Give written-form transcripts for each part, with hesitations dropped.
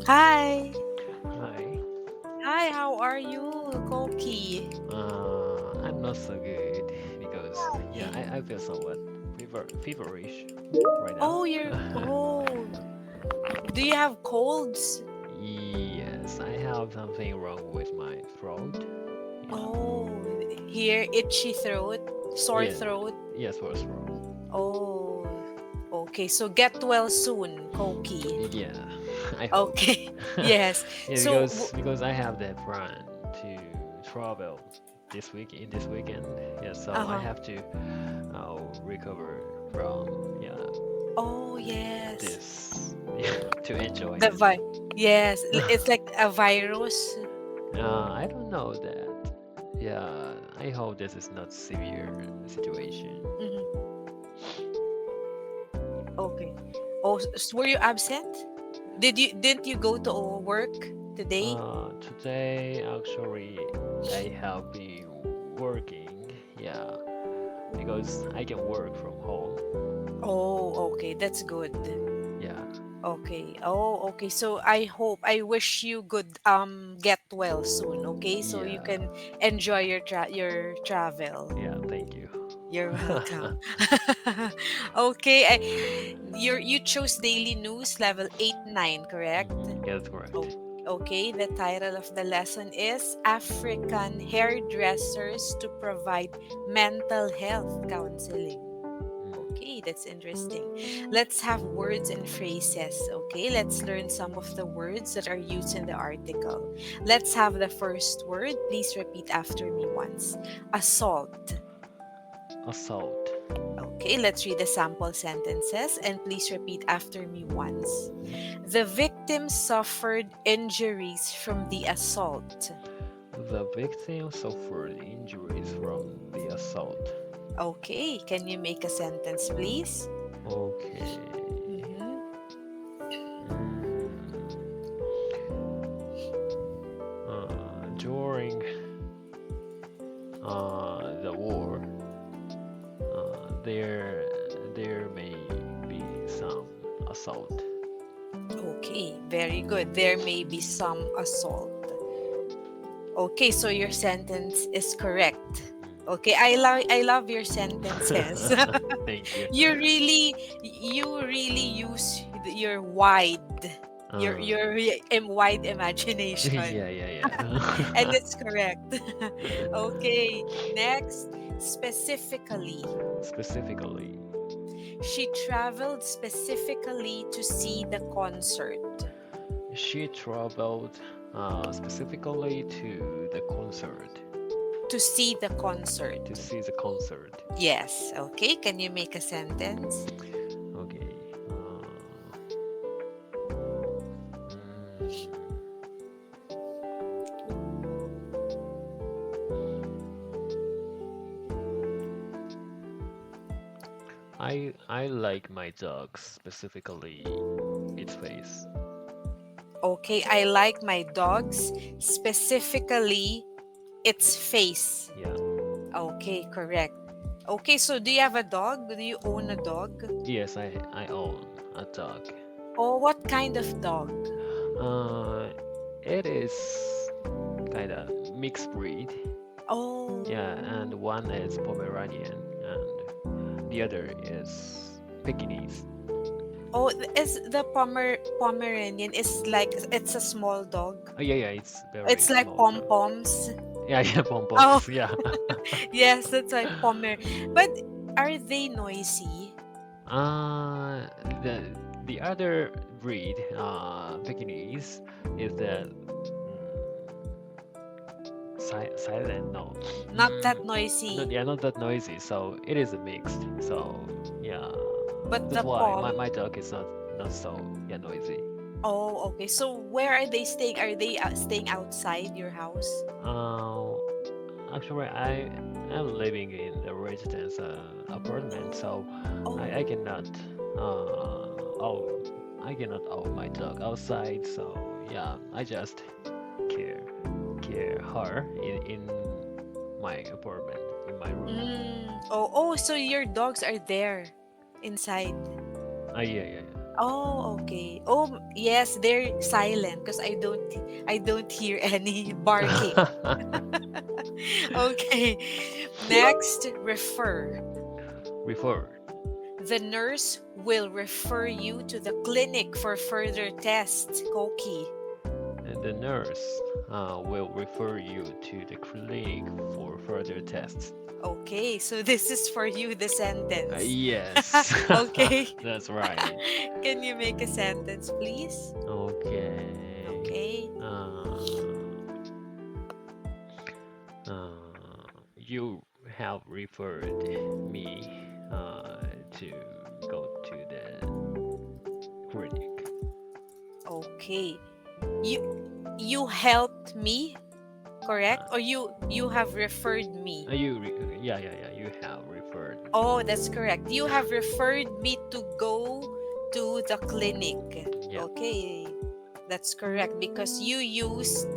Hi. Hi. Hi, how are you, Koki? I'm not so good because I feel somewhat feverish right now. Oh, do you have colds? Yes, I have something wrong with my throat. Yeah. Oh, here, itchy throat, sore Yeah. throat. Yes, for throat. Oh, okay. So get well soon, Koki. Yeah. I hope. Okay. Yes. Yeah, So, because I have the plan to travel this weekend. Yeah, so I uh-huh. have to recover from Oh, yes. this to enjoy The it. vi Yes, it's like a virus. I don't know that. Yeah, I hope this is not severe situation. Mhm. Okay. Oh, were you absent? Didn't you go to work today? Today actually I have been working. Yeah, because I can work from home. Oh, okay. That's good. Yeah, Okay. Oh, okay. So I wish you good get well soon, okay? So you yeah, can enjoy your travel. yeah. Thank you. You're welcome. Okay. You chose daily news level 8-9, correct? That's correct. Oh, okay. The title of the lesson is African Hairdressers to Provide Mental Health Counseling. Okay, that's interesting. Let's have words and phrases. Okay, let's learn some of the words that are used in the article. Let's have the first word. Please repeat after me once. Assault. Assault. Okay, let's read the sample sentences and please repeat after me once. Mhm. The victim suffered injuries from the assault. The victim suffered injuries from the assault. Okay, can you make a sentence, please? Okay. Mm-hmm. Mm, During the war, there may be some assault. Okay, very good. There may be some assault. Okay, so your sentence is correct. Okay, I love your sentences. Thank you. You really use your wide imagination. Yeah, yeah, yeah. And it's correct. Okay, next, specifically. Specifically, She traveled specifically to see the concert. she traveled specifically to the concert, To see the concert. to see the concert. Yes. Okay. Can you make a sentence? Okay. Mm, I like my dog, specifically its face. Okay. I like my dogs, specifically its face. Yeah. Okay. Correct. Okay. So do you have a dog? Do you own a dog? Yes, I own a dog. Oh, what kind of dog? Uh, it is kind of mixed breed. Yeah, Oh. and one is Pomeranian, and the other is Pekingese. Oh, is the Pomeranian is like it's a small dog. Oh yeah, yeah, it's very It's like small pom dog. poms. Yeah, yeah, pom Oh, poms. Yeah. yes, that's why But are they noisy? Uh, the other breed, Pekingese, is the silent. No, Not that not noisy. yeah, not that noisy. So it is a mixed. So yeah, But that's the why my pom, dog is not so yeah noisy. oh, okay. So where are they staying? Are they staying outside your house? Uh, Actually, I am living in a residence apartment, so I Oh, cannot oh I cannot own my dog outside. So yeah, I just care care her in my apartment in my room. oh, oh. So your dogs are there inside. Yeah, yeah, yeah. Oh, okay. Oh, yes, they're silent because I don't hear any barking. Okay. Next, refer. Refer. The nurse will refer you to the clinic for further tests, Koki. And the nurse will refer you to the clinic for further tests. Okay, so this is for you, the sentence. Yes, Okay. that's right. Can you make a sentence, please? Okay. Okay. You have referred me to go to the clinic. Okay. You you helped me, correct? Uh, Or you have referred me. yeah. You have referred me. Oh, that's correct. You have referred me to go to the clinic. Yeah. Okay. That's correct because you used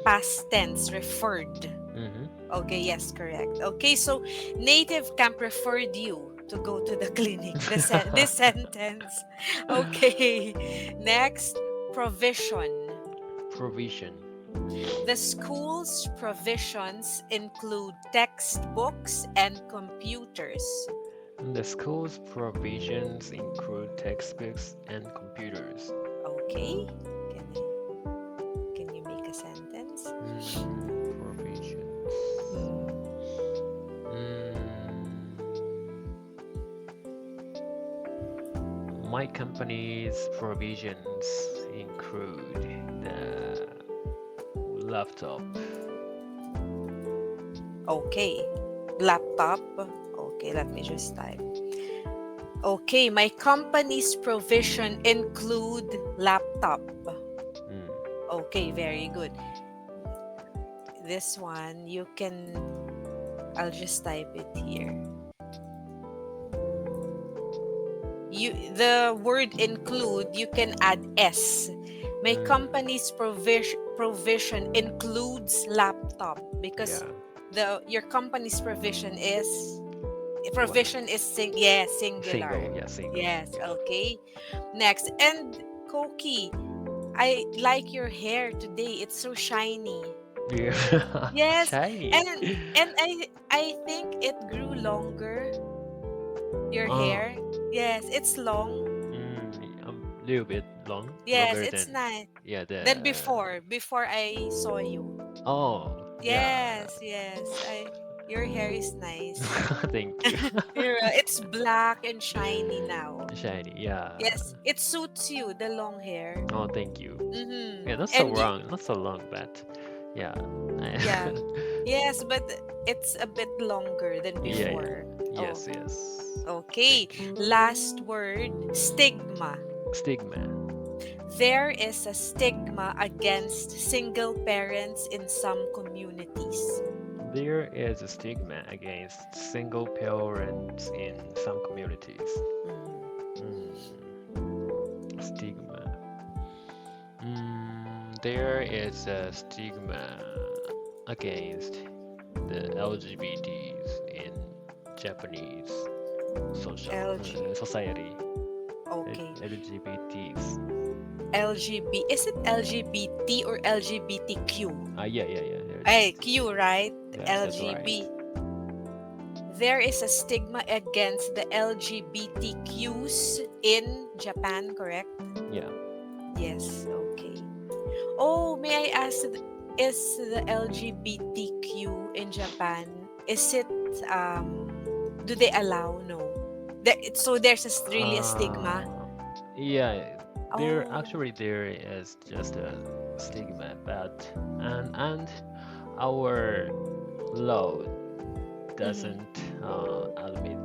past tense referred. Mm-hmm. Okay, yes, correct. Okay, so native camp referred you to go to the clinic. This sentence. Okay. Next, provision. Provision. The school's provisions include textbooks and computers. The school's provisions include textbooks and computers. Okay. Can you make a sentence? Provisions. Mm. Mm, my company's provisions include the laptop. Okay. Laptop. Okay, let me just type. Okay, my company's provision include laptop. Mm, Okay, very good. This one you can I'll just type it here. The word include you can add s. My mm, company's provision includes laptop because yeah. the your company's What? provision is yes, Single. singular. Yeah, single. Yes, Yeah. okay. Next, and Koki, I like your hair today. It's so shiny. Yeah. Yes, Shiny. and I think it grew longer. Your Oh. hair. Yes, it's long. A little bit Yes, longer it's than, nice. yeah, Than the. before I saw you. Oh, yeah. Yes, yes. Your hair is nice. Thank you. It's black and shiny now. Shiny, yeah. Yes, it suits you, the long hair. Oh, thank you. Mm-hmm. Yeah, And not so long, but yeah. yeah. Yes, but it's a bit longer than Yeah. before. Oh, Yes. okay. Thank you. Last word, stigma. Stigma. There is a stigma against single parents in some communities. There is a stigma against single parents in some communities. Mm. Stigma. There is a stigma against the LGBTs in Japanese LG. society. Okay. LGBTs. Is it LGBT or LGBTQ? Yeah. Hey, LGBT. Q, right? Yeah, that's right. LGB. There is a stigma against the LGBTQs in Japan, correct? Yeah. Yes, okay. Oh, may I ask, is the LGBTQ in Japan, is it, do they allow? No. So there's really a stigma? Uh, yeah. Oh. There is just a stigma, but and our law Mm-hmm. doesn't Oh. admit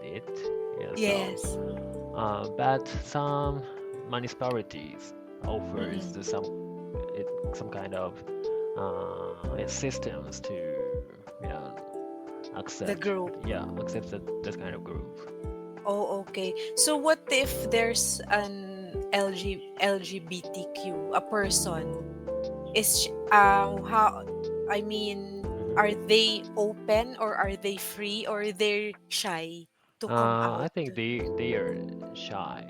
it. Yeah, so Yes. but some municipalities offers Mm-mm. some kind of systems to, yeah, The accept, group. accept that kind of group. Oh, okay. So what if there's an LGBTQ, a person? How, I mean, Mhm. are they open or are they free or they're shy? to come I out? think they are shy.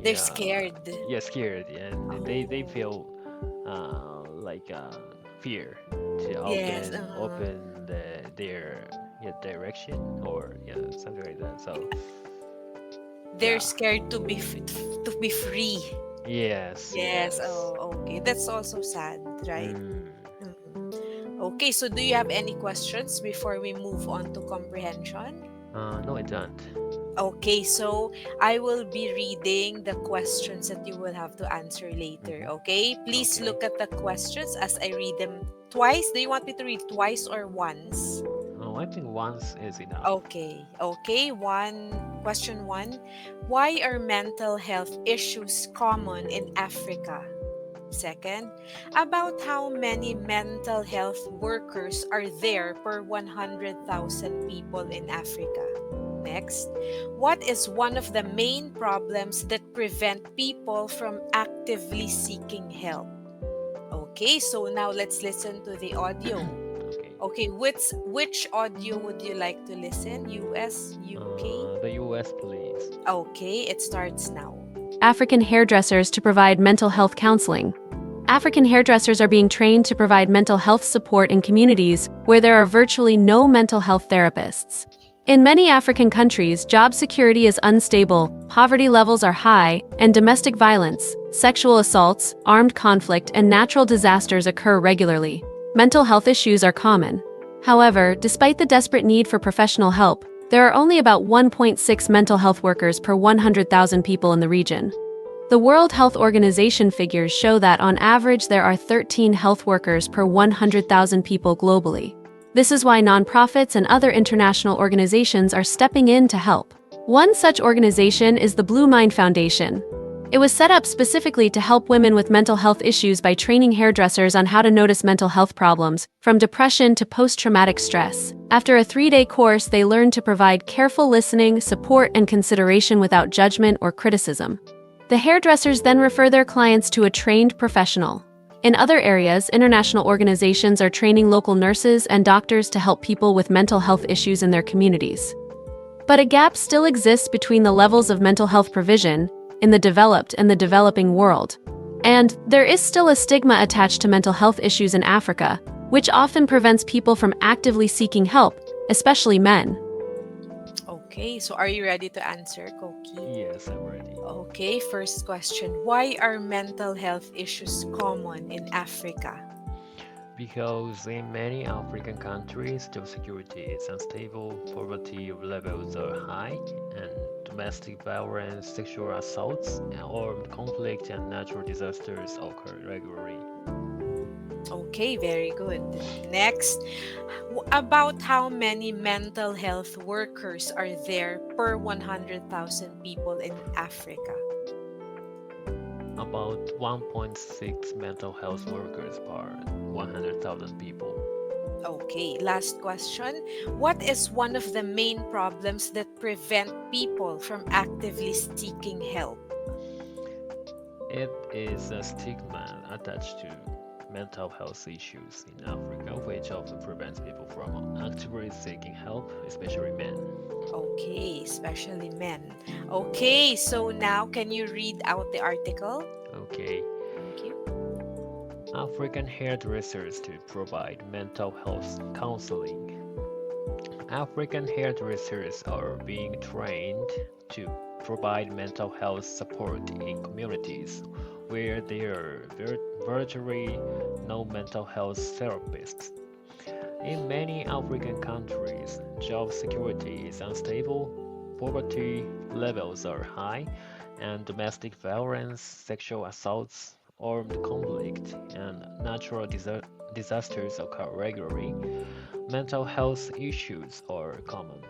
They're Yeah, scared. yeah, scared, and they Oh, feel like fear to yes. open their direction or something like that. So They're yeah, scared to be free. yes, Yes. yes. Oh, okay. That's also sad, right? Mm. Mhm. Okay. So, do you have any questions before we move on to comprehension? No, I don't. Okay, so I will be reading the questions that you will have to answer later. Mm-hmm. Okay, please Okay. look at the questions as I read them twice. Do you want me to read twice or once? Oh, I think once is enough. Okay, okay. Question one. Why are mental health issues common in Africa? Second, about how many mental health workers are there per 100,000 people in Africa? Next, what is one of the main problems that prevent people from actively seeking help? Okay, so now let's listen to the audio. Okay. Okay, which audio would you like to listen? US, UK? The U.S. please. Okay, it starts now. African hairdressers to provide mental health counseling. African hairdressers are being trained to provide mental health support in communities where there are virtually no mental health therapists. In many African countries, job security is unstable, poverty levels are high, and domestic violence, sexual assaults, armed conflict, and natural disasters occur regularly. Mental health issues are common. However, despite the desperate need for professional help, there are only about 1.6 mental health workers per 100,000 people in the region. The World Health Organization figures show that on average there are 13 health workers per 100,000 people globally. This is why nonprofits and other international organizations are stepping in to help. One such organization is the Blue Mind Foundation. It was set up specifically to help women with mental health issues by training hairdressers on how to notice mental health problems, from depression to post-traumatic stress. After a 3-day course, they learned to provide careful listening, support, and consideration without judgment or criticism. The hairdressers then refer their clients to a trained professional. In other areas, international organizations are training local nurses and doctors to help people with mental health issues in their communities. But a gap still exists between the levels of mental health provision in the developed and the developing world. And there is still a stigma attached to mental health issues in Africa, which often prevents people from actively seeking help, especially men. Okay, so are you ready to answer, Koki? Yes, I'm ready. Okay, first question. Why are mental health issues common in Africa? Because in many African countries, job security is unstable, poverty levels are high, and domestic violence, sexual assaults, and armed conflict, and natural disasters occur regularly. Okay, very good. Next, about how many mental health workers are there per 100,000 people in Africa? About 1.6 mental health workers per 100,000 people. Okay, last question. What is one of the main problems that prevent people from actively seeking help? It is a stigma attached to mental health issues in Africa, which often prevents people from actively seeking help, especially men. Okay, especially men. Okay, so now can you read out the article? Okay, Thank you. African hairdressers to provide mental health counseling. African hairdressers are being trained to provide mental health support in communities where there are virtually no mental health therapists. In many African countries, job security is unstable, poverty levels are high, and domestic violence, sexual assaults, armed conflict, and natural disasters occur regularly. Mental health issues are common.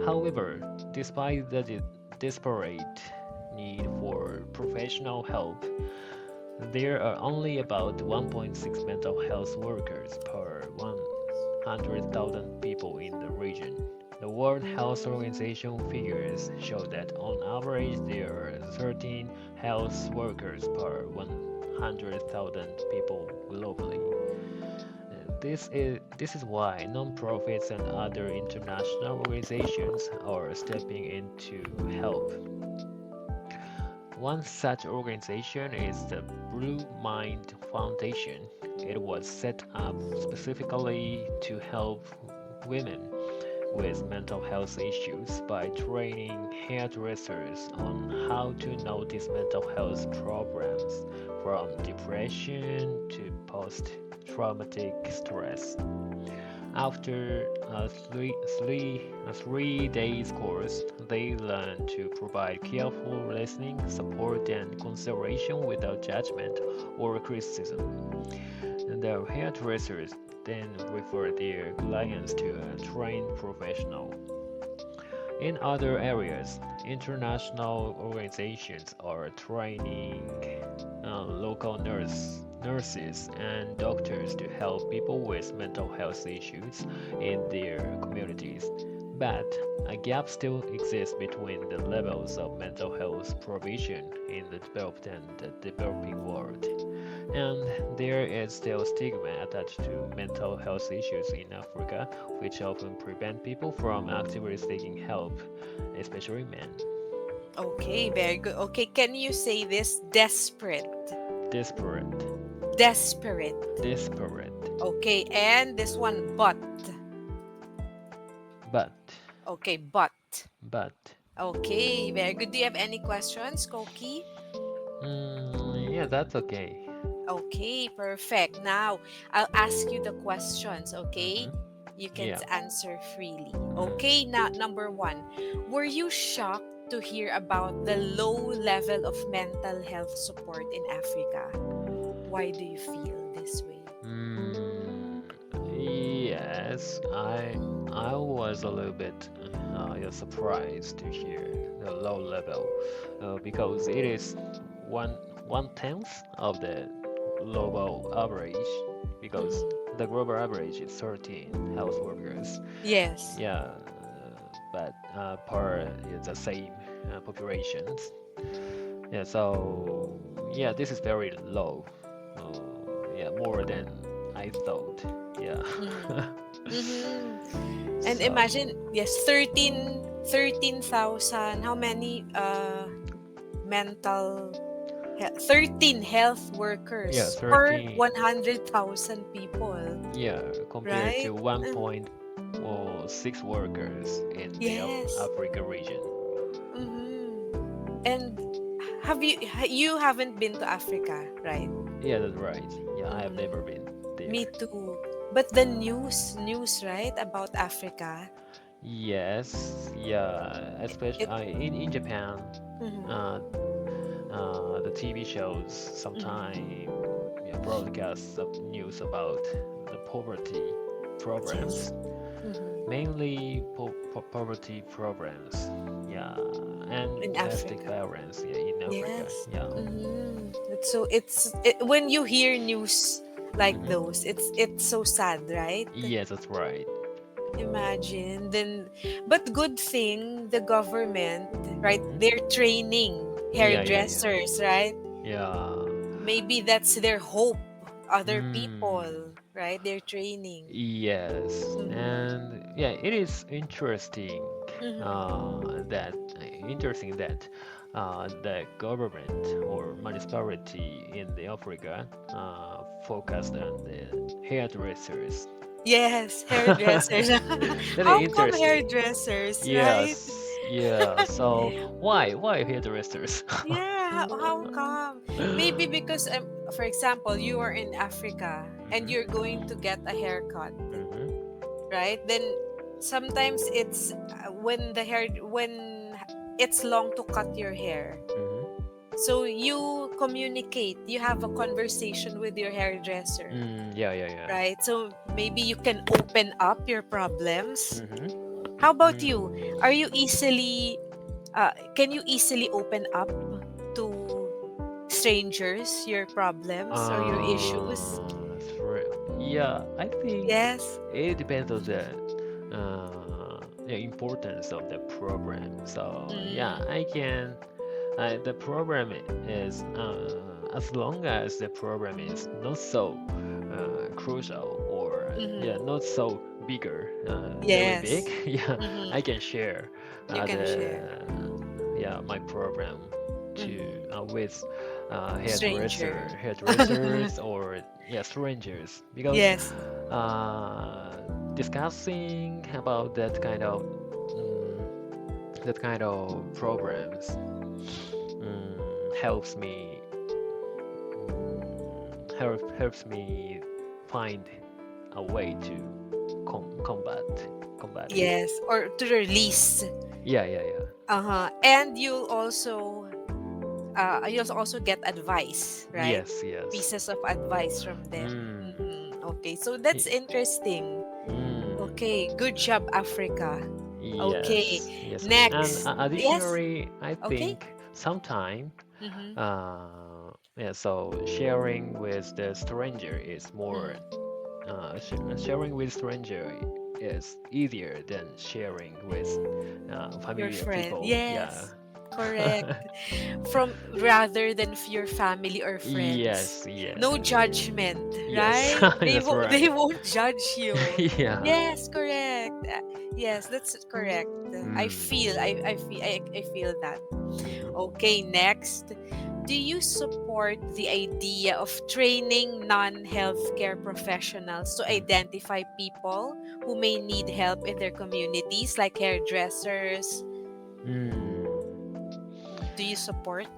However, despite the desperate need for professional help, there are only about 1.6 mental health workers per 100,000 people in the region. The World Health Organization figures show that on average there are 13 health workers per 100,000 people globally. this is why non-profits and other international organizations are stepping in to help. One such organization is the Blue Mind Foundation. It was set up specifically to help women with mental health issues by training hairdressers on how to notice mental health problems from depression to post-traumatic stress. After a 3 days course, they learn to provide careful listening, support, and consideration without judgment or criticism. And the hairdressers then refer their clients to a trained professional. In other areas, international organizations are training local nurses and doctors to help people with mental health issues in their communities. But a gap still exists between the levels of mental health provision in the developed and the developing world. And there is still stigma attached to mental health issues in Africa, which often prevent people from actively seeking help, especially men. Okay, very good. Okay, can you say this? Desperate. Desperate, Desperate. desperate, Okay, and this one, but. but, Okay, but. but. Okay, very good. Do you have any questions, Koki? Yeah, that's okay. Okay, perfect. Now, I'll ask you the questions, okay? Mm-hmm. You can Yeah. answer freely. Mm. Okay, now, number one. Were you shocked to hear about the low level of mental health support in Africa? Why do you feel this way? Mm, yes, I was a little bit yeah, surprised to hear the low level because it is one one tenth of the global average because Mhm. the global average is 13 health workers. Yes. Yeah, but per the same populations. Yeah, so yeah, this is very low. Yeah, more than I thought. Yeah. Mm-hmm. Mm-hmm. And So imagine, yes, 13,000. How many mental 13 health yeah, workers per 13. 100,000 people, Yeah, compared right? to 1.6 workers in the Yes. Africa region. Mm-hmm. And you haven't been to Africa, right? Yeah, that's right. Yeah, I have never Mm-hmm. been Me there. too. But the news, right, about Africa, Yes, yeah, especially it. in Japan, Mm-hmm. uh, the TV shows Mm-hmm. sometimes yeah, broadcasts of news about the poverty Yes. programs, Mm-hmm. mainly poverty programs, yeah, and In domestic Africa. violence, yeah, in Africa, Yes. yeah. So when you hear news like Hmm. those, it's so sad, right? Yes, that's right. Imagine then, but good thing the government, right? Hmm. They're training Yeah, yeah, yeah, hairdressers, right? yeah. Maybe that's their hope. Other Hmm. people, right? They're training. Yes, Mm-hmm. and yeah, it is Mm-hmm. interesting that the government or municipality in the Africa focused on the hairdressers. Yes, hairdressers. That How is come interesting. hairdressers, right? Yes, yeah. So why hairdressers? Yeah, how come? Maybe because, for example, you are in Africa and Hmm. you're going to get a haircut, Hmm. right? Then sometimes it's when it's long to cut your hair. Hmm. So you communicate, you have a conversation with your hairdresser, Yeah, yeah, yeah. right? So maybe you can open up your problems. Hmm. How about Mm. you? Are you easily can you easily open up to strangers your problems or your issues? Yeah, I think Yes. it depends on the importance of the program. So yeah, Mm. I can. The program is as long as the program is not so crucial or yeah, Mm-hmm. not so bigger, very big. Yes. Yeah, Mm-hmm. I can share You can share. the my program to Mm-hmm. with Stranger. hairdressers or yeah strangers because Yes. uh, discussing about mm, that kind of programs helps me helps me find a way to combat it. Yes. Or to release. Yeah, yeah, yeah. Uh-huh. And you'll also get advice, right? Yes, yes. Pieces of advice from them. Mm, Mm-hmm. Okay, so that's y- interesting. mm, Okay, good job, Africa. Okay, yes, yes. And next. Yes. additionally, I Okay. think sometime, Mm-hmm. yeah, so sharing with the stranger is more, Mm-hmm. sharing with stranger is easier than sharing with Your familiar friend. people. Yeah. Yes. Correct. From rather than your family or friends. Yes, No yes, judgment, yes. right? That's They right. won't judge you. Yeah. Yes, correct. Yes, that's correct. Mm. I feel that. Mhm. Okay, next. Do you support the idea of training non-healthcare professionals to identify people who may need help in their communities, like hairdressers? Mm. Do you support?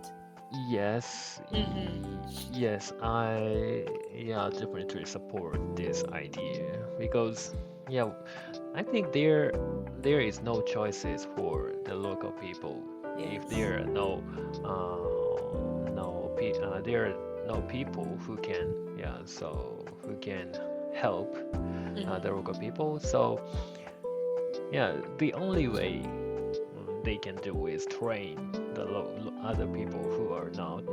Yes, Mm-hmm. yes, I yeah definitely support this idea because yeah, I think there is no choices for the local people if Yes. there are there are no people who can yeah who can help the Mm-hmm. local people. So yeah, the only way they can do is train the other people who are not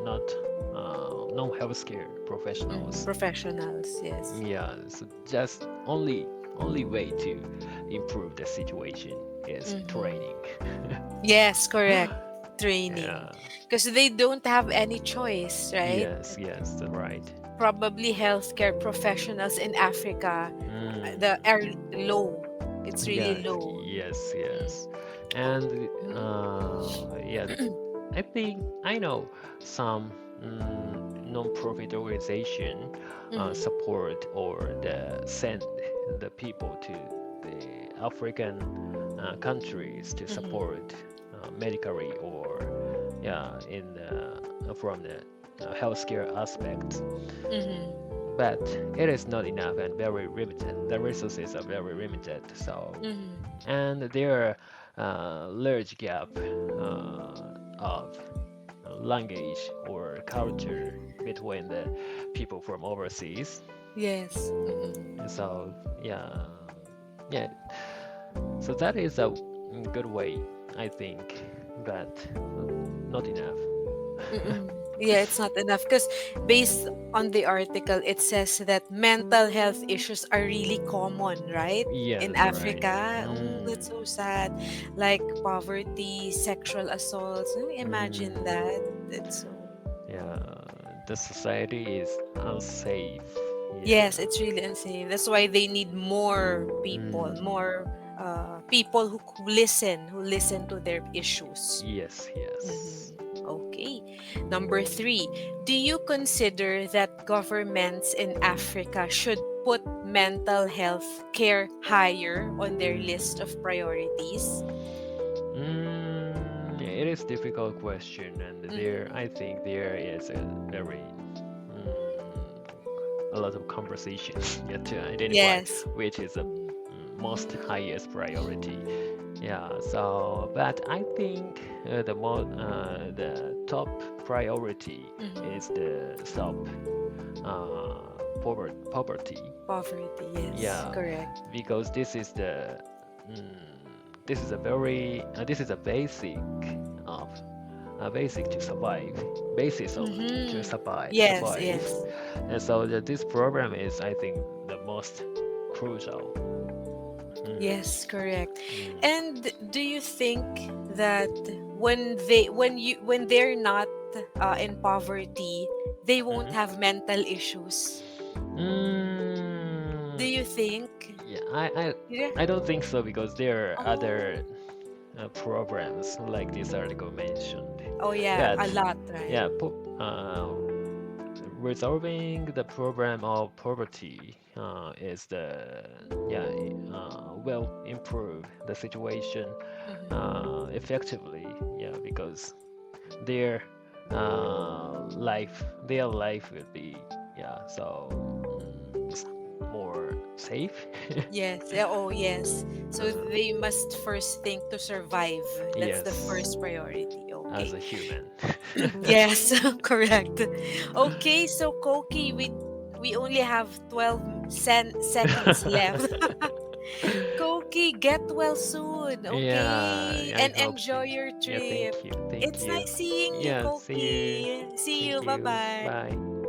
non-healthcare Mm-hmm. professionals. Professionals, yes. Yeah, so just only way to improve the situation is Mm-hmm. training. Yes, correct. Training. Yeah. Because they don't have any choice, right? Yes, yes, that's right. Probably healthcare professionals in Africa, the Mm. are low. It's really Yeah, low. yes, Mm. yes. Oh. And yeah, I think I know some non-profit organization Mm-hmm. support or send the people to the African countries to Mm-hmm. support medically or yeah in from the healthcare aspect. Mm-hmm. But it is not enough and very limited. The resources are very limited. So Mm-hmm. and there are large gap of language or culture between the people from overseas. Yes. Mm-hmm. So yeah, yeah. So that is a good way, I think, but not enough. Mm-mm. Yeah, it's not enough because based on the article, it says that mental health issues are really common, right? Yeah, In that's right. Africa. Oh, that's Mm, so sad. Like poverty, sexual assaults. Can you imagine that? mm, It's so. yeah, the society is unsafe. Yes, Yeah. it's really insane. That's why they need Mm, more people who listen to their issues. yes, yes. Mhm. Okay. Number three, do you consider that governments in Africa should put mental health care higher on their list of Mm. priorities? It is difficult question, and Mm-hmm. I think there is a very a lot of conversations yet to identify Yes. which is the most Mm-hmm. highest priority. Yeah, so but I think the top priority Mm-hmm. is the stop poverty. Poverty, yes, Yeah, correct. because this is a very this is a of basic to survive, basis of to Mm-hmm. Yes, survive, yes. and so this program is I think the most crucial. Mm, Yes, correct. mm, And do you think that when they're not in poverty, they won't mhm. have mental issues? Do you think? Yeah, Yeah. I don't think so because there are Oh. other programs like this article mentioned. Oh yeah, Yeah, a lot, right? yeah, resolving the problem of poverty is the yeah will improve the situation Mm-hmm. effectively. Yeah, because their their life will be yeah more safe. Yes. Oh, yes. So uh, they must first think to survive. That's the yes, first priority. as Okay. a human. Yes, correct. Okay, so Koki, we only have 12 seconds left. Koki, get well soon, Yeah, okay? I And hope so. enjoy your Yeah, trip. thank you, thank It's you. nice seeing you, Yeah, see you. Koki. See Thank you. you. Bye-bye. Bye.